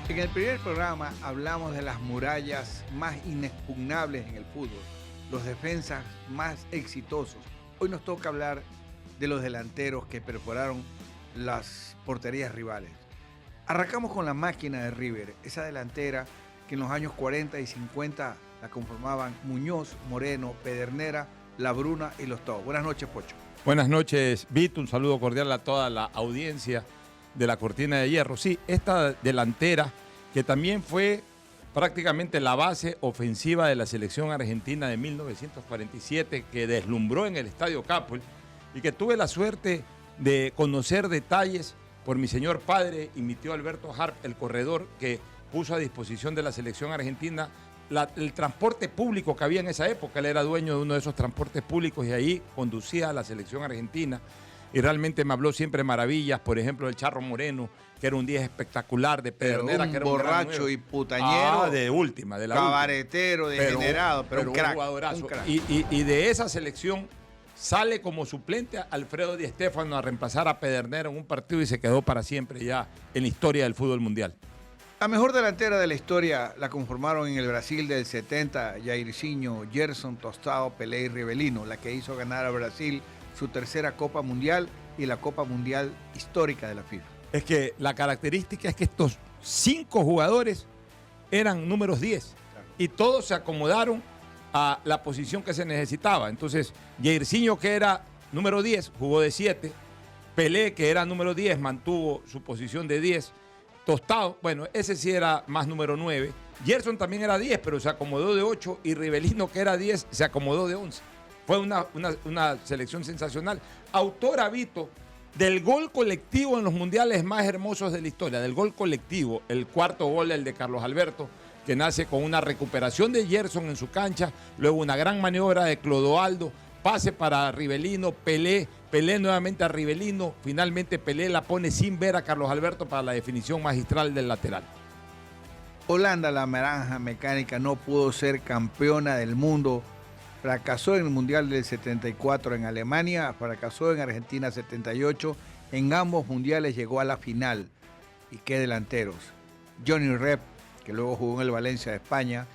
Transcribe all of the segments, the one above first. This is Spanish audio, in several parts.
En el primer programa hablamos de las murallas más inexpugnables en el fútbol, los defensas más exitosos. Hoy nos toca hablar de los delanteros que perforaron las porterías rivales. Arrancamos con la máquina de River, esa delantera que en los años 40 y 50 la conformaban Muñoz, Moreno, Pedernera, La Bruna y Los Tobos. Buenas noches, Pocho. Buenas noches, Vito. Un saludo cordial a toda la audiencia de la Cortina de Hierro. Sí, esta delantera que también fue prácticamente la base ofensiva de la selección argentina de 1947, que deslumbró en el Estadio Capel y que tuve la suerte de conocer detalles por mi señor padre y mi tío Alberto Harp, el corredor que puso a disposición de la selección argentina el transporte público que había en esa época. Él era dueño de uno de esos transportes públicos y ahí conducía a la selección argentina. Y realmente me habló siempre maravillas, por ejemplo, del Charro Moreno, que era un 10 espectacular, de Pedernera, que era un borracho y putañero. De última, de la cabaretero, última. degenerado, pero un crack. Jugadorazo. Un crack. Y de esa selección sale como suplente Alfredo Di Stéfano a reemplazar a Pedernera en un partido y se quedó para siempre ya en la historia del fútbol mundial. La mejor delantera de la historia la conformaron en el Brasil del 70, Jairzinho, Gerson, Tostao, Pelé y Rivelino, la que hizo ganar a Brasil su tercera Copa Mundial y la Copa Mundial histórica de la FIFA. Es que la característica es que estos 5 jugadores eran números 10, claro, y todos se acomodaron a la posición que se necesitaba. Entonces, Jairzinho, que era número 10, jugó de 7. Pelé, que era número 10, mantuvo su posición de 10. Tostado, bueno, ese sí era más número 9. Gerson también era 10, pero se acomodó de 8. Y Rivelino, que era 10, se acomodó de 11. Fue una selección sensacional. Autora, Vito, del gol colectivo en los mundiales más hermosos de la historia. Del gol colectivo, el cuarto gol, el de Carlos Alberto, que nace con una recuperación de Gerson en su cancha, luego una gran maniobra de Clodoaldo, pase para Rivelino, Pelé nuevamente a Rivelino, finalmente Pelé la pone sin ver a Carlos Alberto para la definición magistral del lateral. Holanda, la naranja mecánica, no pudo ser campeona del mundo. Fracasó en el Mundial del 74 en Alemania, fracasó en Argentina 78. En ambos mundiales llegó a la final. ¿Y qué delanteros? Johnny Rep, que luego jugó en el Valencia de España.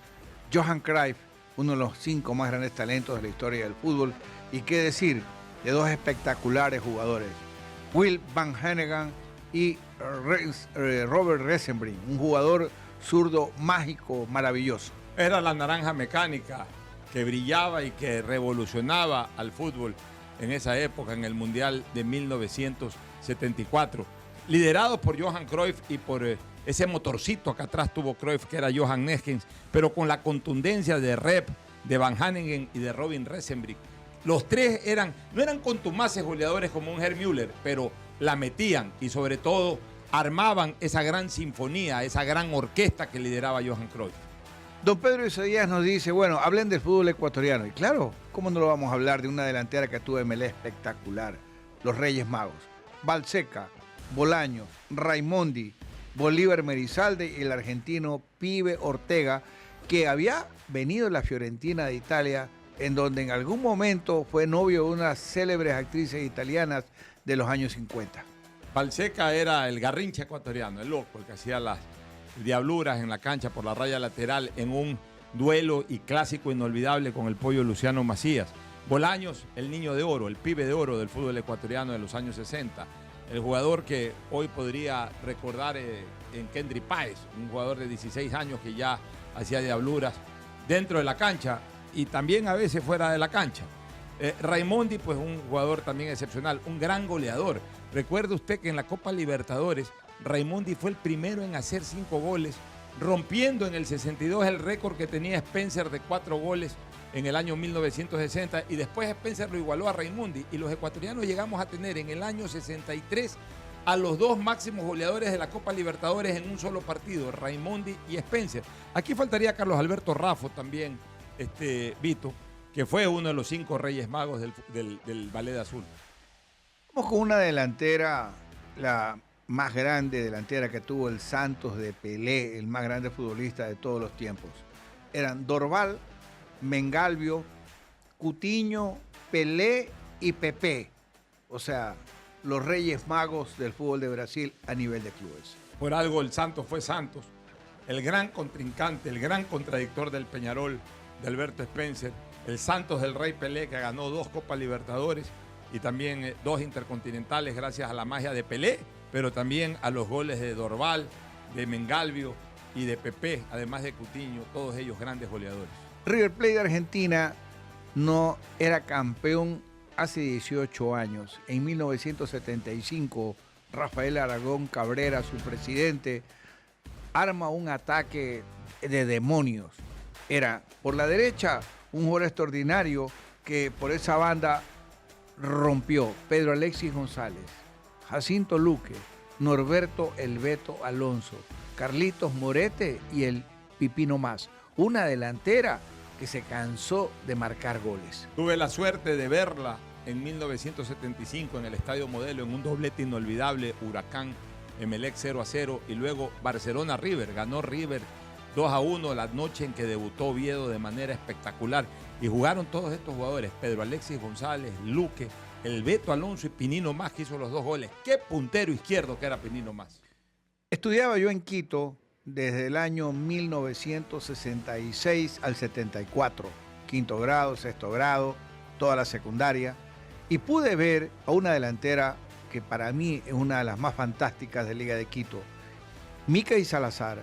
Johan Cruyff, uno de los 5 más grandes talentos de la historia del fútbol. ¿Y qué decir de 2 espectaculares jugadores? Will Van Hanegem y Robert Resenbrink, un jugador zurdo mágico, maravilloso. Era la naranja mecánica que brillaba y que revolucionaba al fútbol en esa época, en el Mundial de 1974. Liderados por Johan Cruyff y por ese motorcito que atrás tuvo Cruyff, que era Johan Neeskens, pero con la contundencia de Rep, de Van Hanegem y de Robin Resenbrink. Los 3 no eran contumaces goleadores como un Gerd Müller, pero la metían y sobre todo armaban esa gran sinfonía, esa gran orquesta que lideraba Johan Cruyff. Don Pedro Isaías nos dice, bueno, hablen del fútbol ecuatoriano. Y claro, ¿cómo no lo vamos a hablar de una delantera que tuvo MLE espectacular? Los Reyes Magos. Balseca, Bolaños, Raimondi, Bolívar Merizalde y el argentino Pibe Ortega, que había venido de la Fiorentina de Italia, en donde en algún momento fue novio de unas célebres actrices italianas de los años 50. Balseca era el garrincha ecuatoriano, el loco, el que hacía las diabluras en la cancha por la raya lateral en un duelo y clásico inolvidable con el pollo Luciano Macías. Bolaños, el niño de oro, el pibe de oro del fútbol ecuatoriano de los años 60. El jugador que hoy podría recordar en Kendry Páez, un jugador de 16 años que ya hacía diabluras dentro de la cancha y también a veces fuera de la cancha. Raimondi, pues un jugador también excepcional, un gran goleador. Recuerde usted que en la Copa Libertadores Raimondi fue el primero en hacer 5 goles, rompiendo en el 62 el récord que tenía Spencer de 4 goles en el año 1960, y después Spencer lo igualó a Raimondi, y los ecuatorianos llegamos a tener en el año 63 a los 2 máximos goleadores de la Copa Libertadores en un solo partido, Raimondi y Spencer. Aquí faltaría Carlos Alberto Raffo también, Vito, que fue uno de los 5 Reyes Magos del Ballet Azul. Vamos con una delantera, la más grande delantera que tuvo el Santos de Pelé, el más grande futbolista de todos los tiempos. Eran Dorval, Mengalvio, Cutiño, Pelé y Pepe. O sea, los Reyes Magos del fútbol de Brasil a nivel de clubes. Por algo el Santos fue Santos, el gran contrincante, el gran contradictor del Peñarol, de Alberto Spencer, el Santos del Rey Pelé, que ganó 2 Copas Libertadores y también 2 Intercontinentales gracias a la magia de Pelé, pero también a los goles de Dorval, de Mengalvio y de Pepe, además de Coutinho, todos ellos grandes goleadores. River Plate de Argentina no era campeón hace 18 años. En 1975, Rafael Aragón Cabrera, su presidente, arma un ataque de demonios. Era por la derecha un jugador extraordinario que por esa banda rompió Pedro Alexis González, Jacinto Luque, Norberto El Beto Alonso, Carlitos Morete y el Pipino Más. Una delantera que se cansó de marcar goles. Tuve la suerte de verla en 1975 en el Estadio Modelo en un doblete inolvidable, Huracán Emelec 0-0 y luego Barcelona River. Ganó River 2-1 la noche en que debutó Oviedo de manera espectacular y jugaron todos estos jugadores, Pedro Alexis González, Luque, El Beto Alonso y Pinino Más, que hizo los 2 goles. ¡Qué puntero izquierdo que era Pinino Más! Estudiaba yo en Quito desde el año 1966 al 74, quinto grado, sexto grado, toda la secundaria, y pude ver a una delantera que para mí es una de las más fantásticas de Liga de Quito, Mica y Salazar,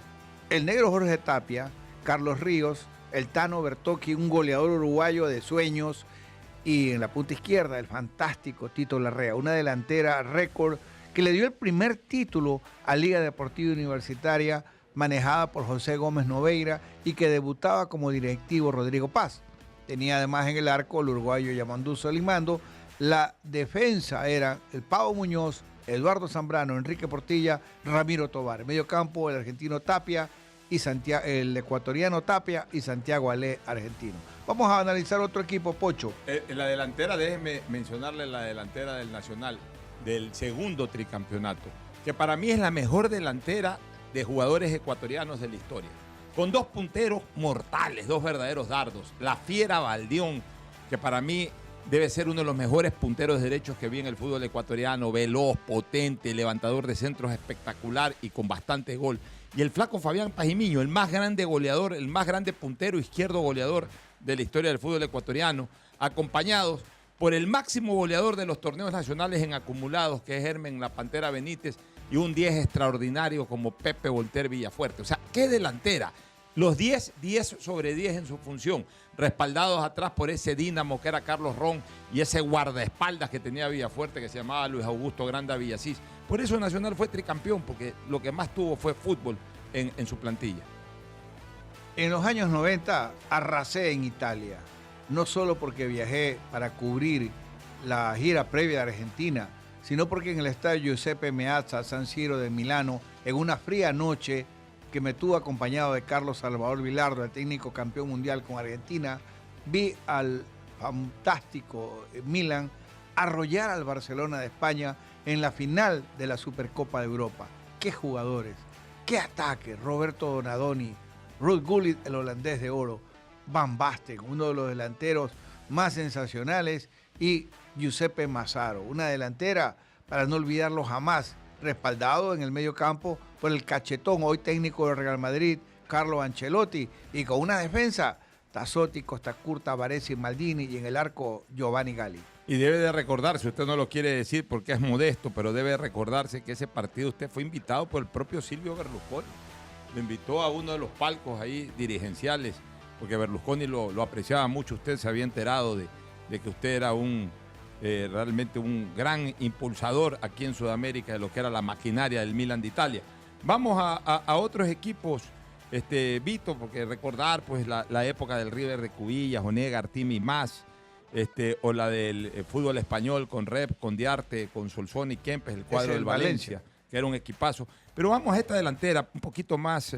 el negro Jorge Tapia, Carlos Ríos, el Tano Bertocchi, un goleador uruguayo de sueños, y en la punta izquierda el fantástico Tito Larrea, una delantera récord que le dio el primer título a Liga Deportiva Universitaria manejada por José Gómez Noveira y que debutaba como directivo Rodrigo Paz. Tenía además en el arco el uruguayo Yamandú Solimando. La defensa era el Pavo Muñoz, Eduardo Zambrano, Enrique Portilla, Ramiro Tobar. Medio campo el argentino Tapia y el ecuatoriano Tapia y Santiago Alé, argentino. Vamos a analizar otro equipo, Pocho. En la delantera, déjeme mencionarle la delantera del Nacional, del segundo tricampeonato, que para mí es la mejor delantera de jugadores ecuatorianos de la historia. Con 2 punteros mortales, 2 verdaderos dardos. La Fiera Baldión, que para mí debe ser uno de los mejores punteros derechos que vi en el fútbol ecuatoriano, veloz, potente, levantador de centros espectacular y con bastante gol. Y el flaco Fabián Pajimiño, el más grande goleador, el más grande puntero izquierdo goleador de la historia del fútbol ecuatoriano, acompañados por el máximo goleador de los torneos nacionales en acumulados, que es Hermen La Pantera Benítez, y un 10 extraordinario como Pepe Volter Villafuerte. O sea, qué delantera. Los 10 sobre 10 en su función, respaldados atrás por ese dínamo que era Carlos Ron y ese guardaespaldas que tenía Villafuerte que se llamaba Luis Augusto Granda Villasís. Por eso Nacional fue tricampeón, porque lo que más tuvo fue fútbol en su plantilla. En los años 90 arrasé en Italia, no solo porque viajé para cubrir la gira previa de Argentina, sino porque en el estadio Giuseppe Meazza, San Siro de Milano, en una fría noche que me tuvo acompañado de Carlos Salvador Vilardo, el técnico campeón mundial con Argentina, vi al fantástico Milan arrollar al Barcelona de España en la final de la Supercopa de Europa. ¡Qué jugadores! ¡Qué ataque! Roberto Donadoni, Ruud Gullit, el holandés de oro, Van Basten, uno de los delanteros más sensacionales, y Giuseppe Massaro, una delantera para no olvidarlo jamás, respaldado en el medio campo por el cachetón, hoy técnico del Real Madrid, Carlo Ancelotti, y con una defensa, Tassotti, Costa Curta, Baresi, Maldini, y en el arco Giovanni Galli. Y debe de recordarse, usted no lo quiere decir porque es modesto, pero debe recordarse que ese partido usted fue invitado por el propio Silvio Berlusconi. Lo invitó a uno de los palcos ahí dirigenciales, porque Berlusconi lo apreciaba mucho. Usted se había enterado de que usted era realmente un gran impulsador aquí en Sudamérica de lo que era la maquinaria del Milan de Italia. Vamos a otros equipos, Vito, porque recordar pues la época del River de Cubillas, Onega, Artimi Más, o la del fútbol español con Rep, con Diarte, con Solsoni Kempes, el cuadro del Valencia, que era un equipazo. Pero vamos a esta delantera un poquito más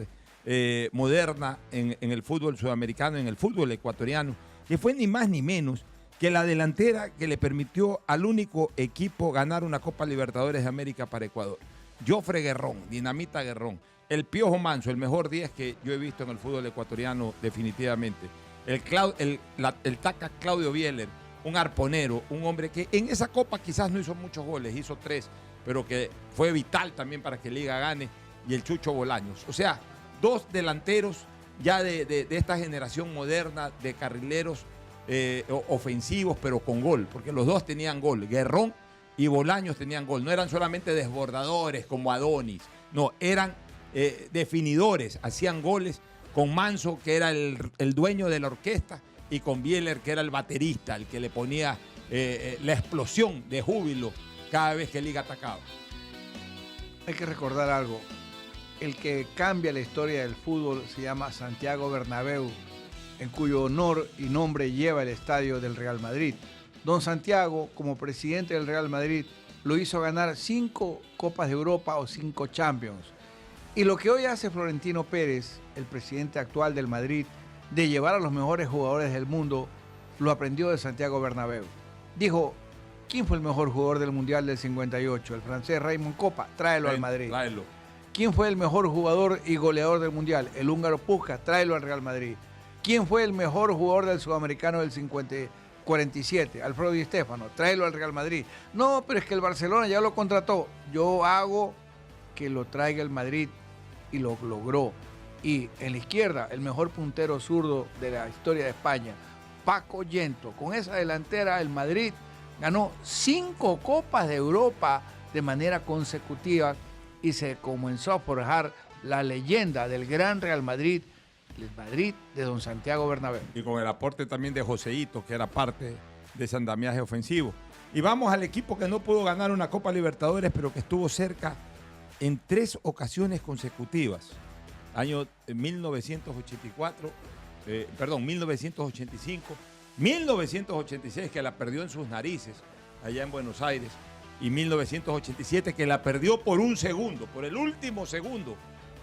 moderna en el fútbol sudamericano, en el fútbol ecuatoriano, que fue ni más ni menos que la delantera que le permitió al único equipo ganar una Copa Libertadores de América para Ecuador. Jofre Guerrón, Dinamita Guerrón, el Piojo Manso, el mejor 10 que yo he visto en el fútbol ecuatoriano definitivamente. El Taca Claudio Bieler, un arponero, un hombre que en esa Copa quizás no hizo muchos goles, hizo 3, pero que fue vital también para que Liga gane, y el Chucho Bolaños. O sea, 2 delanteros ya de esta generación moderna de carrileros ofensivos, pero con gol, porque los 2 tenían gol. Guerrón y Bolaños tenían gol. No eran solamente desbordadores como Adonis, no, eran definidores, hacían goles con Manso, que era el dueño de la orquesta, y con Bieler, que era el baterista, el que le ponía la explosión de júbilo cada vez que Liga atacaba. Hay que recordar algo. El que cambia la historia del fútbol se llama Santiago Bernabéu, en cuyo honor y nombre lleva el estadio del Real Madrid. Don Santiago, como presidente del Real Madrid, lo hizo ganar 5 Copas de Europa o 5 Champions. Y lo que hoy hace Florentino Pérez, el presidente actual del Madrid, de llevar a los mejores jugadores del mundo, lo aprendió de Santiago Bernabéu. Dijo, ¿quién fue el mejor jugador del Mundial del 58? El francés Raymond Kopa, tráelo al Madrid. Tráelo. ¿Quién fue el mejor jugador y goleador del Mundial? El húngaro Puskás, tráelo al Real Madrid. ¿Quién fue el mejor jugador del sudamericano del 47? Alfredo Di Stéfano, tráelo al Real Madrid. No, pero es que el Barcelona ya lo contrató. Yo hago que lo traiga el Madrid, y lo logró. Y en la izquierda, el mejor puntero zurdo de la historia de España, Paco Gento. Con esa delantera, el Madrid ganó 5 Copas de Europa de manera consecutiva y se comenzó a forjar la leyenda del gran Real Madrid, el Madrid de don Santiago Bernabéu. Y con el aporte también de Joseito, que era parte de ese andamiaje ofensivo. Y vamos al equipo que no pudo ganar una Copa Libertadores, pero que estuvo cerca en 3 ocasiones consecutivas. Año 1985, 1986, que la perdió en sus narices, allá en Buenos Aires, y 1987, que la perdió por un segundo, por el último segundo,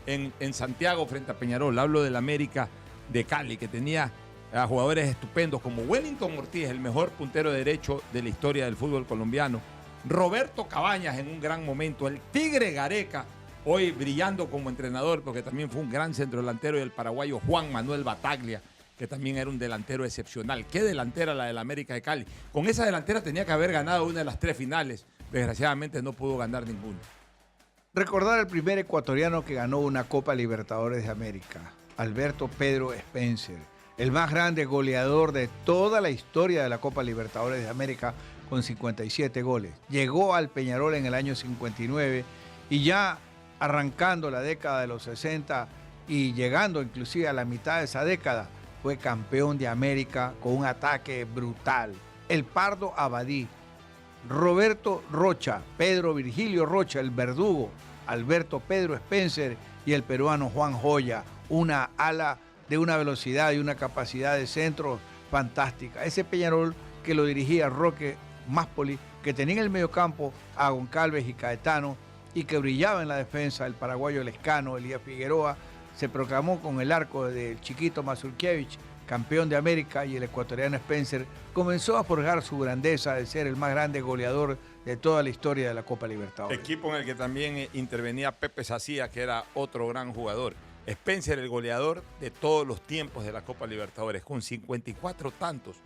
en Santiago frente a Peñarol. Hablo del América de Cali, que tenía a jugadores estupendos como Wellington Ortiz, el mejor puntero derecho de la historia del fútbol colombiano, Roberto Cabañas en un gran momento, el Tigre Gareca, hoy brillando como entrenador, porque también fue un gran centrodelantero, y el paraguayo Juan Manuel Bataglia, que también era un delantero excepcional. ¿Qué delantera la del América de Cali? Con esa delantera tenía que haber ganado una de las 3 finales. Desgraciadamente no pudo ganar ninguna. Recordar el primer ecuatoriano que ganó una Copa Libertadores de América, Alberto Pedro Spencer, el más grande goleador de toda la historia de la Copa Libertadores de América, con 57 goles. Llegó al Peñarol en el año 59 y ya arrancando la década de los 60 y llegando inclusive a la mitad de esa década, fue campeón de América con un ataque brutal. El Pardo Abadí, Roberto Rocha, Pedro Virgilio Rocha, el verdugo, Alberto Pedro Spencer y el peruano Juan Joya, una ala de una velocidad y una capacidad de centro fantástica. Ese Peñarol que lo dirigía Roque Máspoli, que tenía en el mediocampo a Goncalves y Caetano, y que brillaba en la defensa el paraguayo Lescano, Elías Figueroa, se proclamó con el arco del chiquito Mazurkiewicz, campeón de América, y el ecuatoriano Spencer comenzó a forjar su grandeza de ser el más grande goleador de toda la historia de la Copa Libertadores. Equipo en el que también intervenía Pepe Sacía, que era otro gran jugador. Spencer, el goleador de todos los tiempos de la Copa Libertadores, con 54 tantos.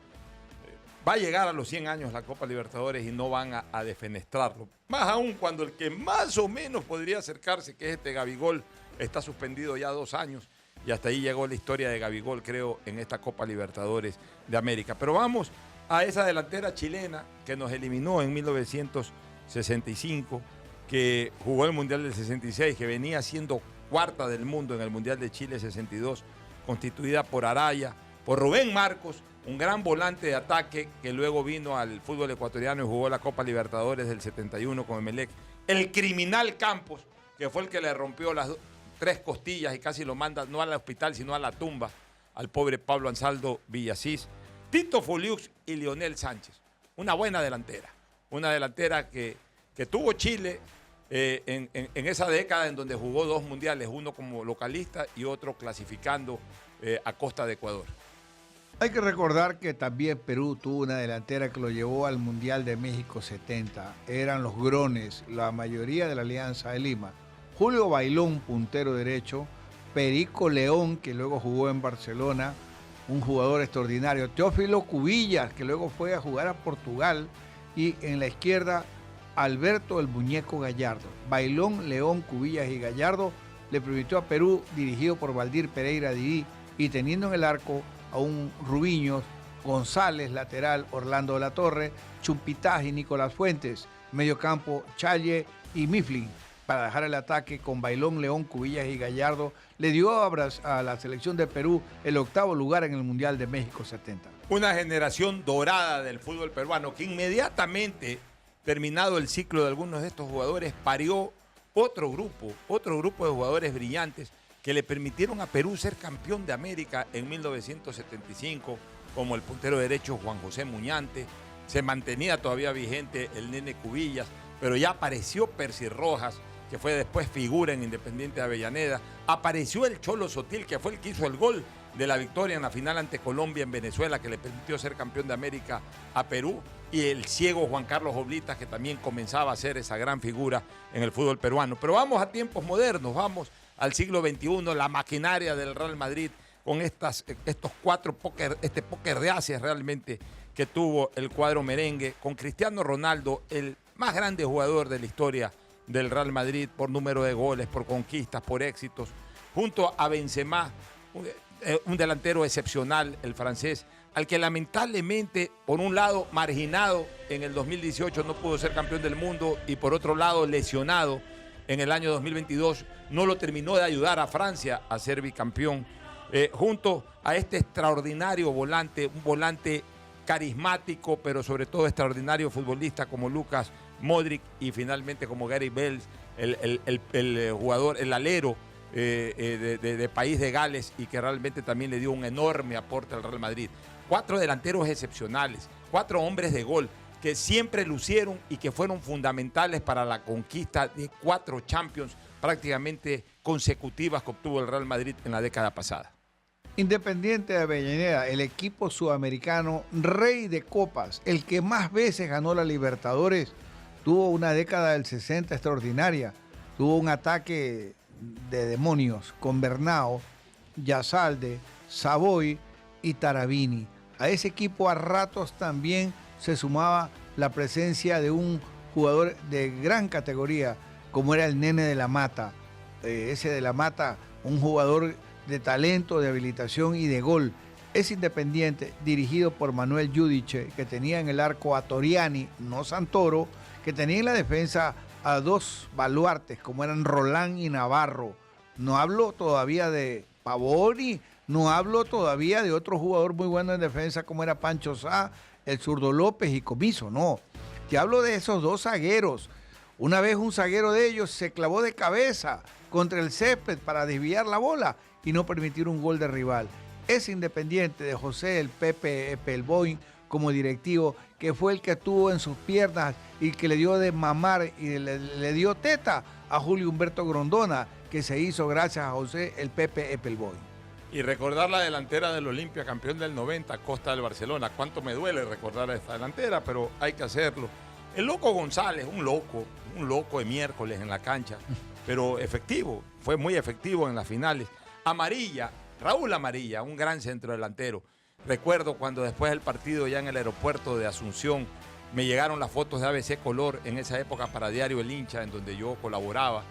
Va a llegar a los 100 años la Copa Libertadores y no van a defenestrarlo. Más aún cuando el que más o menos podría acercarse, que es este Gabigol, está suspendido ya 2 años. Y hasta ahí llegó la historia de Gabigol, creo, en esta Copa Libertadores de América. Pero vamos a esa delantera chilena que nos eliminó en 1965, que jugó el Mundial del 66, que venía siendo cuarta del mundo en el Mundial de Chile 62, constituida por Araya, por Rubén Marcos, un gran volante de ataque que luego vino al fútbol ecuatoriano y jugó la Copa Libertadores del 71 con Emelec. El criminal Campos, que fue el que le rompió las 3 costillas y casi lo manda no al hospital sino a la tumba al pobre Pablo Ansaldo Villasís. Tito Foliux y Lionel Sánchez. Una buena delantera. Una delantera que tuvo Chile en esa década en donde jugó 2 mundiales, uno como localista y otro clasificando a costa de Ecuador. Hay que recordar que también Perú tuvo una delantera que lo llevó al Mundial de México 70. Eran los Grones, la mayoría de la Alianza de Lima. Julio Bailón, puntero derecho. Perico León, que luego jugó en Barcelona. un jugador extraordinario. Teófilo Cubillas, que luego fue a jugar a Portugal, y en la izquierda Alberto el Muñeco Gallardo. Bailón, León, Cubillas y Gallardo le permitió a Perú, dirigido por Valdir Pereira Didí, y teniendo en el arco a un Rubiños, González, lateral, Orlando de la Torre, Chumpitaz y Nicolás Fuentes, medio campo, Challe y Mifflin, para dejar el ataque con Bailón, León, Cubillas y Gallardo. Le dio a la selección de Perú el 8º lugar en el Mundial de México 70. Una generación dorada del fútbol peruano que inmediatamente, terminado el ciclo de algunos de estos jugadores, parió otro grupo de jugadores brillantes que le permitieron a Perú ser campeón de América en 1975, como el puntero derecho Juan José Muñante. Se mantenía todavía vigente el Nene Cubillas, pero ya apareció Percy Rojas, que fue después figura en Independiente de Avellaneda. Apareció el Cholo Sotil, que fue el que hizo el gol de la victoria en la final ante Colombia en Venezuela, que le permitió ser campeón de América a Perú. Y el ciego Juan Carlos Oblitas, que también comenzaba a ser esa gran figura en el fútbol peruano. Pero vamos a tiempos modernos, vamos al siglo XXI, la maquinaria del Real Madrid, con estos cuatro póker de haces realmente que tuvo el cuadro merengue, con Cristiano Ronaldo, el más grande jugador de la historia del Real Madrid por número de goles, por conquistas, por éxitos, junto a Benzema, un delantero excepcional, el francés, al que lamentablemente, por un lado, marginado en el 2018, no pudo ser campeón del mundo, y por otro lado, lesionado en el año 2022, no lo terminó de ayudar a Francia a ser bicampeón, junto a este extraordinario volante, un volante carismático, pero sobre todo extraordinario futbolista como Lucas Modric, y finalmente como Gary Bale, el jugador, el alero de País de Gales, y que realmente también le dio un enorme aporte al Real Madrid. 4 delanteros excepcionales, 4 hombres de gol que siempre lucieron y que fueron fundamentales para la conquista de 4 Champions prácticamente consecutivas que obtuvo el Real Madrid en la década pasada. Independiente de Avellaneda, el equipo sudamericano rey de copas, el que más veces ganó la Libertadores, tuvo una década del 60 extraordinaria. Tuvo un ataque de demonios con Bernao, Yazalde, Savoy y Tarabini. A ese equipo a ratos también se sumaba la presencia de un jugador de gran categoría, como era el Nene de la Mata. Ese de la Mata, un jugador de talento, de habilitación y de gol. Es Independiente, dirigido por Manuel Yudiche, que tenía en el arco a Toriani, no Santoro, que tenía en la defensa a 2 baluartes, como eran Rolán y Navarro. No hablo todavía de Pavoni, no hablo todavía de otro jugador muy bueno en defensa, como era Pancho Sá, el zurdo López y Comiso, no. Te hablo de esos 2 zagueros. Una vez un zaguero de ellos se clavó de cabeza contra el césped para desviar la bola y no permitir un gol de rival. Es Independiente de José el Pepe Epelboim como directivo, que fue el que tuvo en sus piernas y que le dio de mamar y le dio teta a Julio Humberto Grondona, que se hizo gracias a José el Pepe Epelboim. Y recordar la delantera del Olimpia, campeón del 90, Costa del Barcelona. Cuánto me duele recordar a esta delantera, pero hay que hacerlo. El Loco González, un loco de miércoles en la cancha, pero efectivo, fue muy efectivo en las finales. Amarilla, Raúl Amarilla, un gran centrodelantero. Recuerdo cuando después del partido ya en el aeropuerto de Asunción me llegaron las fotos de ABC Color, en esa época para Diario El Hincha, en donde yo colaboraba.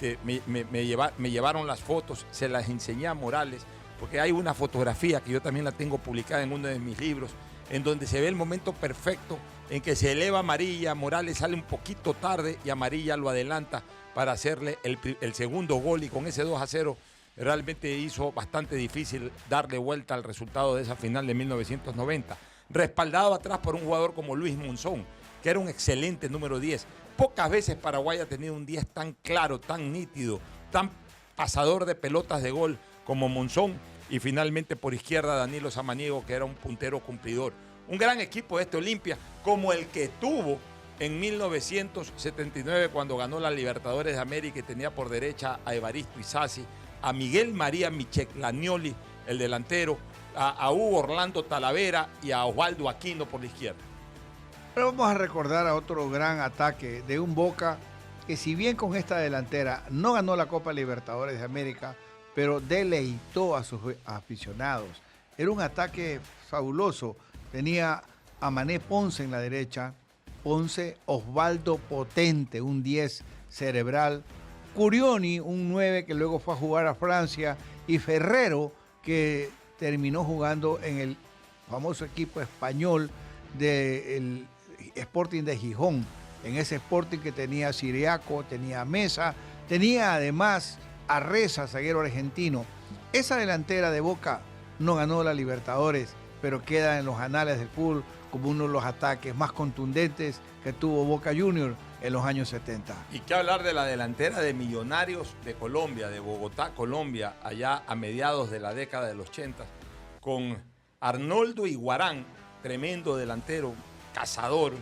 Me llevaron las fotos, se las enseñé a Morales, porque hay una fotografía que yo también la tengo publicada en uno de mis libros, en donde se ve el momento perfecto en que se eleva Amarilla, Morales sale un poquito tarde y Amarilla lo adelanta para hacerle el segundo gol, y con ese 2-0 realmente hizo bastante difícil darle vuelta al resultado de esa final de 1990. Respaldado atrás por un jugador como Luis Monzón, que era un excelente número 10. Pocas veces Paraguay ha tenido un 10 tan claro, tan nítido, tan pasador de pelotas de gol como Monzón. Y finalmente por izquierda Danilo Samaniego, que era un puntero cumplidor. Un gran equipo de este Olimpia, como el que tuvo en 1979 cuando ganó la Libertadores de América y tenía por derecha a Evaristo Isasi, a Miguel María Michelagnoli, el delantero, a Hugo Orlando Talavera y a Osvaldo Aquino por la izquierda. Pero vamos a recordar a otro gran ataque de un Boca que, si bien con esta delantera no ganó la Copa Libertadores de América, pero deleitó a sus aficionados. Era un ataque fabuloso. Tenía a Mané Ponce en la derecha, Ponce, Osvaldo Potente, un 10 cerebral, Curioni, un 9 que luego fue a jugar a Francia, y Ferrero, que terminó jugando en el famoso equipo español del Sporting de Gijón, en ese Sporting que tenía a Siriaco, tenía a Mesa, tenía además a Reza, zaguero argentino. Esa delantera de Boca no ganó la Libertadores, pero queda en los anales del fútbol como uno de los ataques más contundentes que tuvo Boca Juniors en los años 70. Y qué hablar de la delantera de Millonarios de Colombia, de Bogotá, Colombia, allá a mediados de la década de los 80, con Arnoldo Iguarán, tremendo delantero, cazador,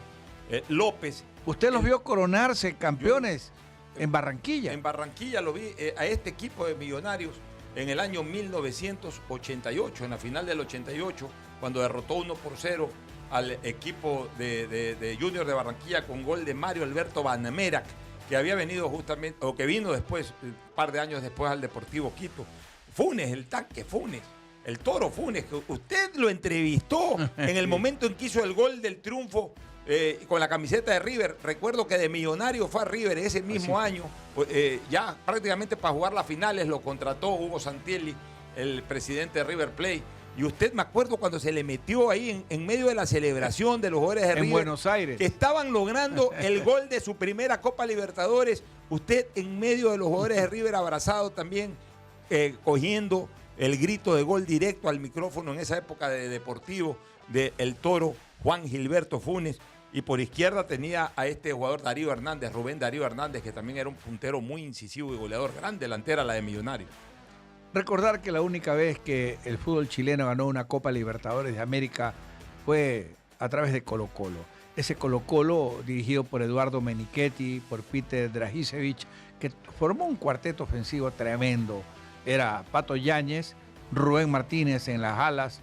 López. ¿Usted los vio coronarse campeones en Barranquilla? En Barranquilla lo vi a este equipo de Millonarios en el año 1988, en la final del 88, cuando derrotó 1-0 al equipo de Junior de Barranquilla con gol de Mario Alberto Banamerac, que había venido justamente, o que vino después, un par de años después, al Deportivo Quito. Funes, el tanque Funes, el Toro Funes, que usted lo entrevistó en el momento en que hizo el gol del triunfo con la camiseta de River. Recuerdo que de Millonario fue a River ese mismo año, ya prácticamente para jugar las finales lo contrató Hugo Santilli, el presidente de River Plate. Y usted, me acuerdo cuando se le metió ahí en medio de la celebración de los jugadores de River, en Buenos Aires, que estaban logrando el gol de su primera Copa Libertadores, usted en medio de los jugadores de River abrazado también, cogiendo el grito de gol directo al micrófono en esa época de Deportivo del Toro, Juan Gilberto Funes. Y por izquierda tenía a este jugador Darío Hernández, Rubén Darío Hernández, que también era un puntero muy incisivo y goleador, gran delantera la de Millonarios. Recordar que la única vez que el fútbol chileno ganó una Copa Libertadores de América fue a través de Colo-Colo. Ese Colo-Colo, dirigido por Eduardo Menichetti, por Peter Dragicevic, que formó un cuarteto ofensivo tremendo. Era Pato Yáñez, Rubén Martínez en las alas,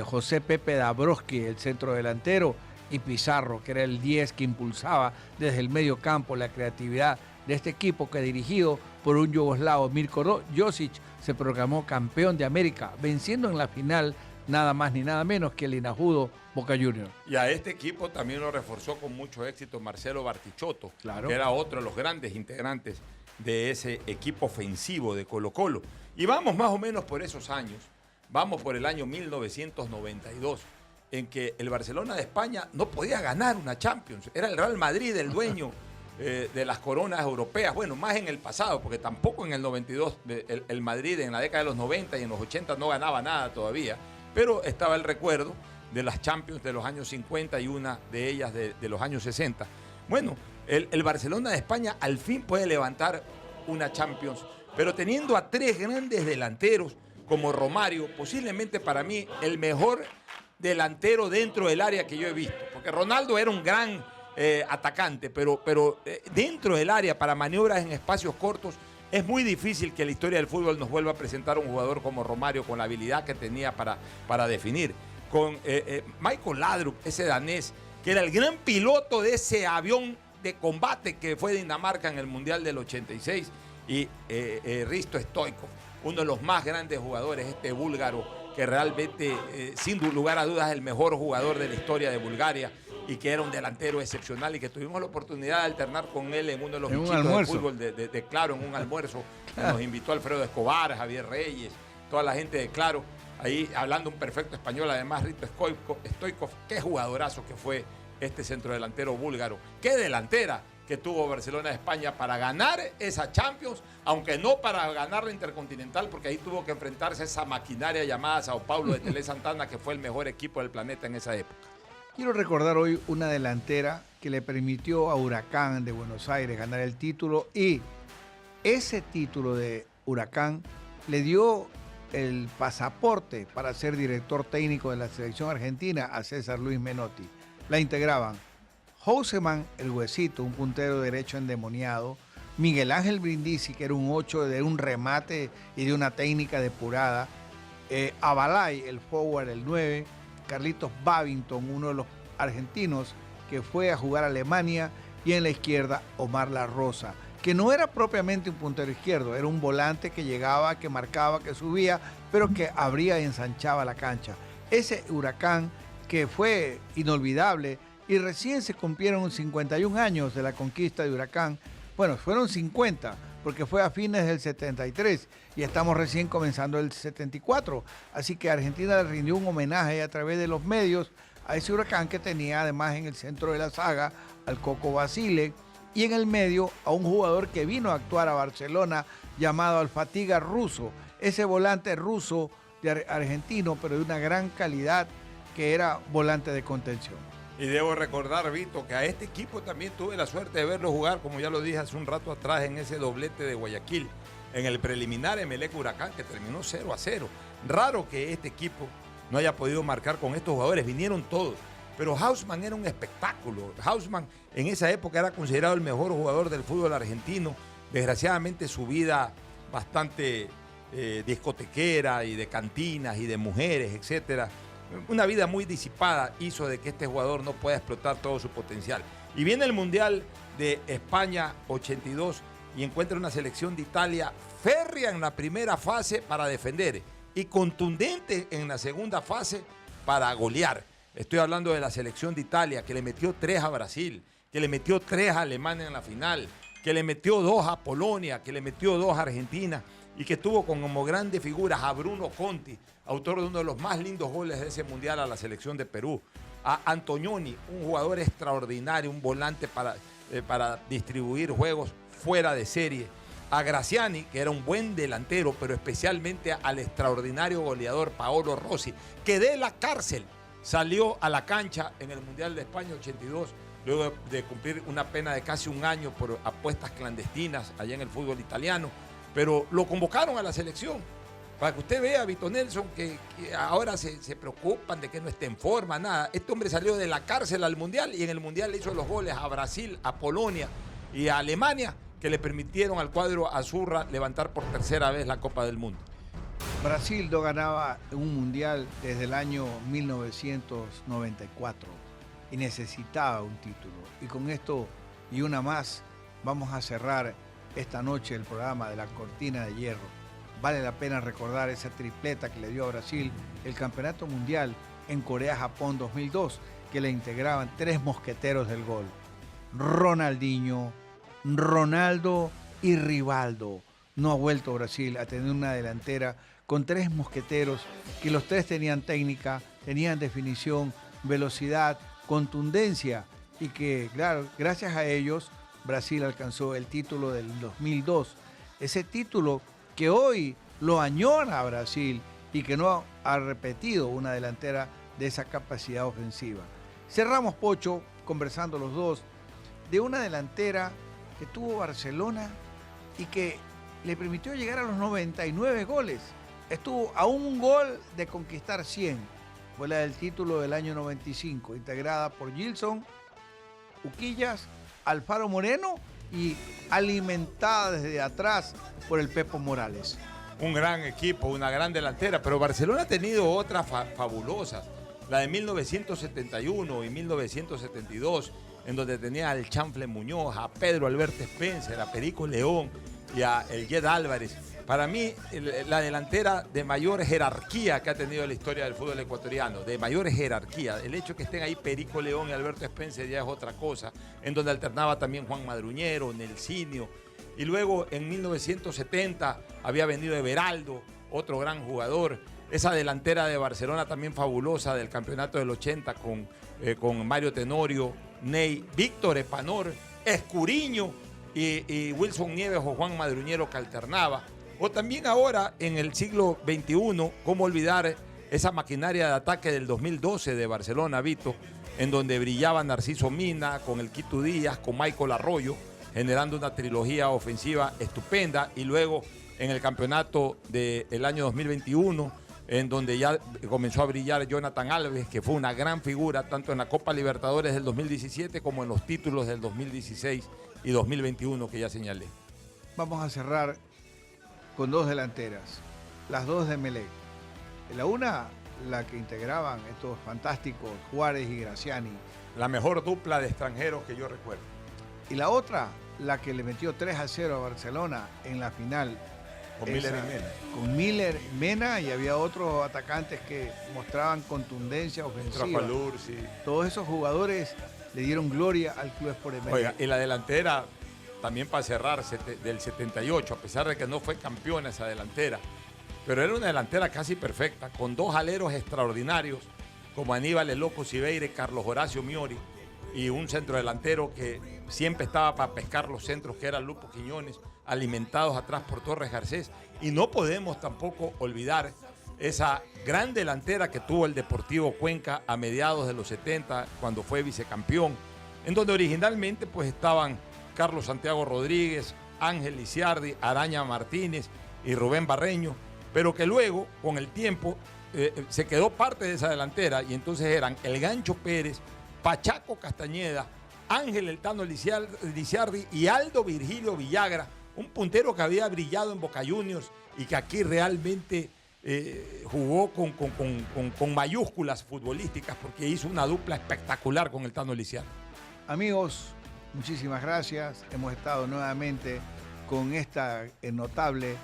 José Pepe Dabrowski, el centro delantero, y Pizarro, que era el 10 que impulsaba desde el medio campo la creatividad de este equipo, que dirigido por un yugoslavo, Mirko Josic, se proclamó campeón de América, venciendo en la final nada más ni nada menos que el inajudo Boca Juniors. Y a este equipo también lo reforzó con mucho éxito Marcelo Bartichotto, claro, que era otro de los grandes integrantes de ese equipo ofensivo de Colo-Colo. Y vamos más o menos por esos años, vamos por el año 1992, en que el Barcelona de España no podía ganar una Champions. Era el Real Madrid el dueño de las coronas europeas. Bueno, más en el pasado, porque tampoco en el 92 el Madrid en la década de los 90 y en los 80 no ganaba nada todavía. Pero estaba el recuerdo de las Champions de los años 50 y una de ellas de los años 60. Bueno, el Barcelona de España al fin puede levantar una Champions, pero teniendo a tres grandes delanteros como Romario, posiblemente para mí el mejor delantero dentro del área que yo he visto, porque Ronaldo era un gran atacante, pero dentro del área para maniobras en espacios cortos es muy difícil que la historia del fútbol nos vuelva a presentar un jugador como Romario con la habilidad que tenía para definir. Con Michael Laudrup, ese danés, que era el gran piloto de ese avión de combate que fue Dinamarca en el Mundial del 86, y Hristo Stoichkov, uno de los más grandes jugadores, este búlgaro, que realmente, sin lugar a dudas, es el mejor jugador de la historia de Bulgaria, y que era un delantero excepcional, y que tuvimos la oportunidad de alternar con él en uno de los bichitos del fútbol de Claro, en un almuerzo. Nos invitó Alfredo Escobar, Javier Reyes, toda la gente de Claro, ahí hablando un perfecto español, además Hristo Stoichkov, qué jugadorazo que fue este centrodelantero búlgaro, qué delantera que tuvo Barcelona de España para ganar esa Champions, aunque no para ganar la Intercontinental, porque ahí tuvo que enfrentarse a esa maquinaria llamada Sao Paulo de Tele Santana, que fue el mejor equipo del planeta en esa época. Quiero recordar hoy una delantera que le permitió a Huracán de Buenos Aires ganar el título, y ese título de Huracán le dio el pasaporte para ser director técnico de la selección argentina a César Luis Menotti. La integraban Houseman, el Huesito, un puntero derecho endemoniado, Miguel Ángel Brindisi, que era un 8 de un remate y de una técnica depurada, Abalay, el forward, el 9, Carlitos Babington, uno de los argentinos que fue a jugar a Alemania, y en la izquierda Omar La Rosa, que no era propiamente un puntero izquierdo, era un volante que llegaba, que marcaba, que subía, pero que abría y ensanchaba la cancha. Ese Huracán que fue inolvidable y recién se cumplieron 51 años de la conquista de Huracán. Bueno, fueron 50 porque fue a fines del 73 y estamos recién comenzando el 74. Así que Argentina le rindió un homenaje a través de los medios a ese Huracán que tenía además en el centro de la saga al Coco Basile y en el medio a un jugador que vino a actuar a Barcelona llamado Al-Fatiga Russo, ese volante ruso de argentino pero de una gran calidad que era volante de contención. Y debo recordar, Vito, que a este equipo también tuve la suerte de verlo jugar, como ya lo dije hace un rato atrás, en ese doblete de Guayaquil, en el preliminar Emelec Huracán, que terminó 0-0. Raro que este equipo no haya podido marcar con estos jugadores, vinieron todos. Pero Haussmann era un espectáculo. Haussmann en esa época era considerado el mejor jugador del fútbol argentino. Desgraciadamente su vida bastante discotequera y de cantinas y de mujeres, etcétera. Una vida muy disipada hizo de que este jugador no pueda explotar todo su potencial. Y viene el Mundial de España 82 y encuentra una selección de Italia férrea en la primera fase para defender y contundente en la segunda fase para golear. Estoy hablando de la selección de Italia, que le metió 3 a Brasil, que le metió 3 a Alemania en la final, que le metió 2 a Polonia, que le metió 2 a Argentina y que tuvo como grandes figuras a Bruno Conti, autor de uno de los más lindos goles de ese mundial a la selección de Perú, a Antonioni, un jugador extraordinario, un volante para distribuir juegos fuera de serie, a Graziani, que era un buen delantero, pero especialmente al extraordinario goleador Paolo Rossi, que de la cárcel salió a la cancha en el Mundial de España 82, luego de cumplir una pena de casi un año por apuestas clandestinas allá en el fútbol italiano, pero lo convocaron a la selección. Para que usted vea, Vito Nelson, que ahora se preocupan de que no esté en forma, nada. Este hombre salió de la cárcel al Mundial y en el Mundial le hizo los goles a Brasil, a Polonia y a Alemania, que le permitieron al cuadro azurra levantar por tercera vez la Copa del Mundo. Brasil no ganaba un mundial desde el año 1994 y necesitaba un título. Y con esto y una más vamos a cerrar esta noche el programa de la Cortina de Hierro. Vale la pena recordar esa tripleta que le dio a Brasil el Campeonato Mundial en Corea-Japón 2002, que le integraban 3 mosqueteros del gol: Ronaldinho, Ronaldo y Rivaldo. No ha vuelto Brasil a tener una delantera con 3 mosqueteros que los 3 tenían técnica, tenían definición, velocidad, contundencia y que, claro, gracias a ellos Brasil alcanzó el título del 2002. Ese título que hoy lo añora a Brasil y que no ha repetido una delantera de esa capacidad ofensiva. Cerramos, Pocho, conversando los dos, de una delantera que tuvo Barcelona y que le permitió llegar a los 99 goles. Estuvo a un gol de conquistar 100. Fue la del título del año 95, integrada por Gilson, Uquillas, Alfaro Moreno y alimentada desde atrás por el Pepo Morales. Un gran equipo, una gran delantera, pero Barcelona ha tenido otras fabulosas. La de 1971 y 1972, en donde tenía al Chanfle Muñoz, a Pedro Alberto Spencer, a Perico León y a El Jed Álvarez. Para mí, la delantera de mayor jerarquía que ha tenido la historia del fútbol ecuatoriano, de mayor jerarquía. El hecho que estén ahí Perico León y Alberto Spencer ya es otra cosa, en donde alternaba también Juan Madruñero, Nelsinio. Y luego en 1970 había venido Everaldo, otro gran jugador. Esa delantera de Barcelona también fabulosa del campeonato del 80 con Mario Tenorio, Ney, Víctor Epanor, Escuriño y Wilson Nieves o Juan Madruñero que alternaba. O también ahora, en el siglo XXI, cómo olvidar esa maquinaria de ataque del 2012 de Barcelona, Vito, en donde brillaba Narciso Mina, con el Quito Díaz, con Michael Arroyo, generando una trilogía ofensiva estupenda. Y luego, en el campeonato del año 2021, en donde ya comenzó a brillar Jonathan Alves, que fue una gran figura, tanto en la Copa Libertadores del 2017 como en los títulos del 2016 y 2021 que ya señalé. Vamos a cerrar con 2 delanteras, las 2 de Emelec. La una, la que integraban estos fantásticos Juárez y Graziani. La mejor dupla de extranjeros que yo recuerdo. Y la otra, la que le metió 3-0 a Barcelona en la final. Con Miller y Mena. Con Miller, Mena, y había otros atacantes que mostraban contundencia ofensiva. Sí. Todos esos jugadores le dieron gloria al Club Sport Emelec. Oiga, y la delantera, también para cerrar, del 78, a pesar de que no fue campeona esa delantera, pero era una delantera casi perfecta, con dos aleros extraordinarios, como Aníbal El Loco Cibeire, Carlos Horacio Miori, y un centrodelantero que siempre estaba para pescar los centros, que era Lupo Quiñones, alimentados atrás por Torres Garcés. Y no podemos tampoco olvidar esa gran delantera que tuvo el Deportivo Cuenca a mediados de los 70, cuando fue vicecampeón, en donde originalmente pues estaban Carlos Santiago Rodríguez, Ángel Lisiardi, Araña Martínez y Rubén Barreño, pero que luego, con el tiempo, se quedó parte de esa delantera, y entonces eran el Gancho Pérez, Pachaco Castañeda, Ángel El Tano Lisiardi y Aldo Virgilio Villagra, un puntero que había brillado en Boca Juniors y que aquí realmente jugó con mayúsculas futbolísticas, porque hizo una dupla espectacular con El Tano Lisiardi. Amigos, muchísimas gracias. Hemos estado nuevamente con esta notable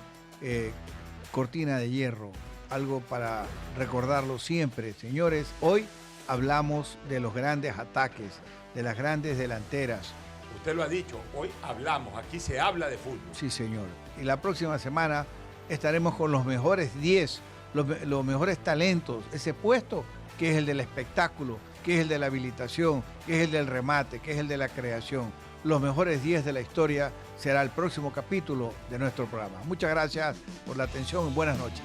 cortina de hierro, algo para recordarlo siempre. Señores, hoy hablamos de los grandes ataques, de las grandes delanteras. Usted lo ha dicho, hoy hablamos, aquí se habla de fútbol. Sí, señor. Y la próxima semana estaremos con los mejores 10, los mejores talentos, ese puesto que es el del espectáculo, que es el de la habilitación, que es el del remate, que es el de la creación. Los mejores 10 de la historia será el próximo capítulo de nuestro programa. Muchas gracias por la atención y buenas noches.